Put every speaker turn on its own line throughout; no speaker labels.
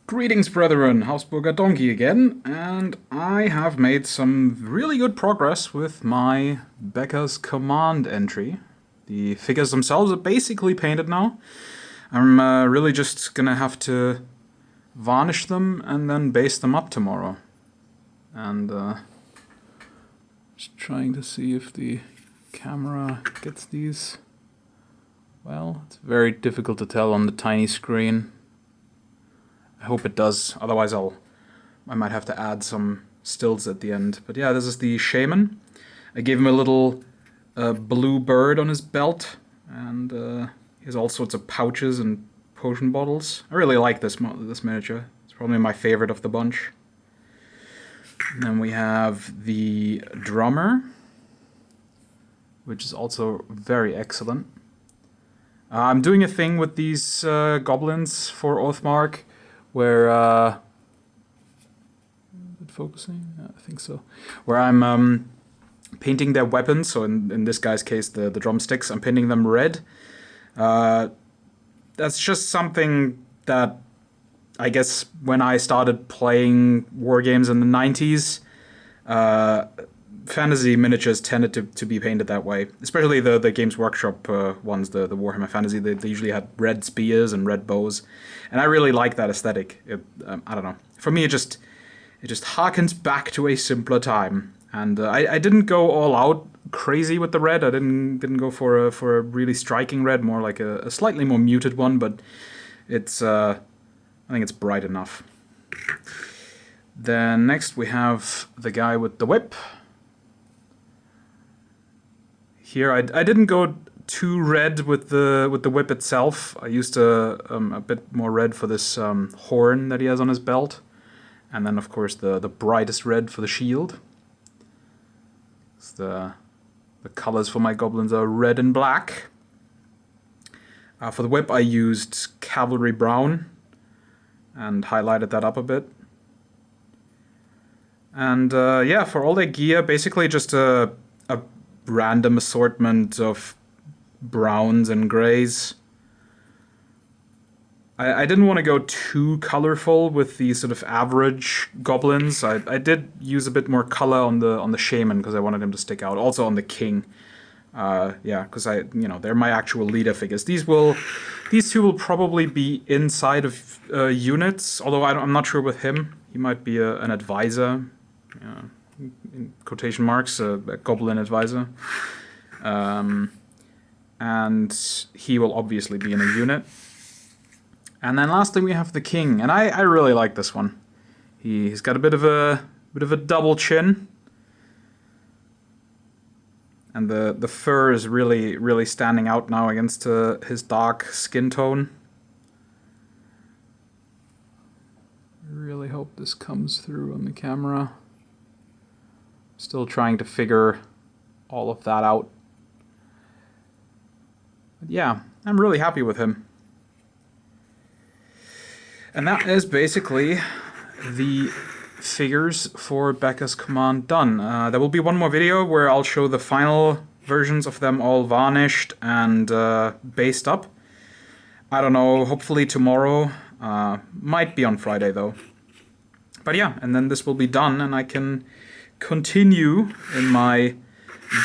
Greetings, brethren, Hausburger Donkey again, and I have made some really good progress with my Beccas command entry. The figures themselves are basically painted now. I'm really just gonna have to varnish them and then base them up tomorrow. And just trying to see if the camera gets these. Well, it's very difficult to tell on the tiny screen. I hope it does, otherwise I might have to add some stills at the end. But yeah, this is the shaman. I gave him a little blue bird on his belt, and he has all sorts of pouches and potion bottles. I really like this miniature. It's probably my favorite of the bunch. And then we have the drummer, which is also very excellent. I'm doing a thing with these goblins for Oathmark, where is it focusing? Yeah, I think so. Where I'm painting their weapons. So in this guy's case, the drumsticks, I'm painting them red. That's just something that I guess when I started playing war games in the 90s, fantasy miniatures tended to be painted that way. Especially the Games Workshop ones, the Warhammer Fantasy. They usually had red spears and red bows. And I really like that aesthetic. I don't know. For me, it just harkens back to a simpler time. And I didn't go all out crazy with the red. I didn't go for a really striking red, more like a slightly more muted one. But it's I think it's bright enough. Then next we have the guy with the whip. Here I didn't go too red with the whip itself. I used a bit more red for this horn that he has on his belt, and then of course the brightest red for the shield. The colors for my goblins are red and black. For the whip I used cavalry brown and highlighted that up a bit. And yeah, for all their gear, basically just a random assortment of browns and grays. I didn't want to go too colorful with the sort of average goblins. I did use a bit more color on the shaman because I wanted him to stick out. Also on the king. Yeah, because they're my actual leader figures. These two will probably be inside of units. Although I'm not sure with him. He might be an advisor. In quotation marks, a goblin advisor. And he will obviously be in a unit. And then lastly we have the king, and I really like this one. He's got a bit of a double chin, and the fur is really standing out now against his dark skin tone. I really hope this comes through on the camera. Still trying to figure all of that out. But yeah, I'm really happy with him. And that is basically the figures for Beccas Command done. There will be one more video where I'll show the final versions of them all varnished and based up. I don't know, hopefully tomorrow. Might be on Friday though. But yeah, and then this will be done and I can continue in my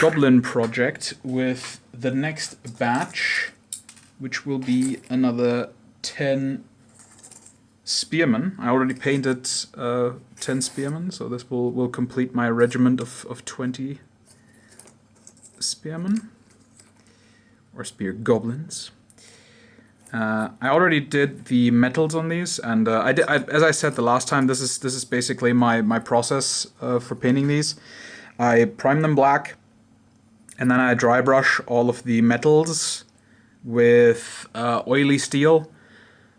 Goblin project with the next batch, which will be another 10 spearmen. I already painted 10 spearmen, so this will complete my regiment of 20 spearmen, or spear goblins. I already did the metals on these, and as I said the last time, this is basically my process for painting these. I prime them black, and then I dry brush all of the metals with oily steel.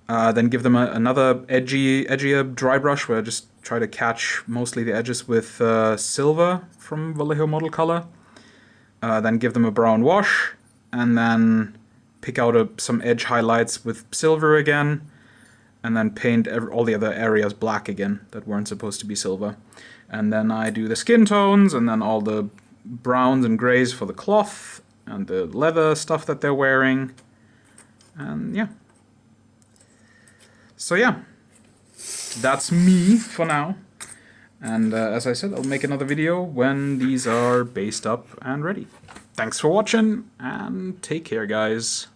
Then give them another edgier dry brush where I just try to catch mostly the edges with silver from Vallejo Model Color. Then give them a brown wash, and then pick out some edge highlights with silver again, and then paint all the other areas black again that weren't supposed to be silver. And then I do the skin tones, and then all the browns and grays for the cloth, and the leather stuff that they're wearing. And yeah. So yeah. that's me for now. And as I said, I'll make another video when these are based up and ready. Thanks for watching, and take care, guys.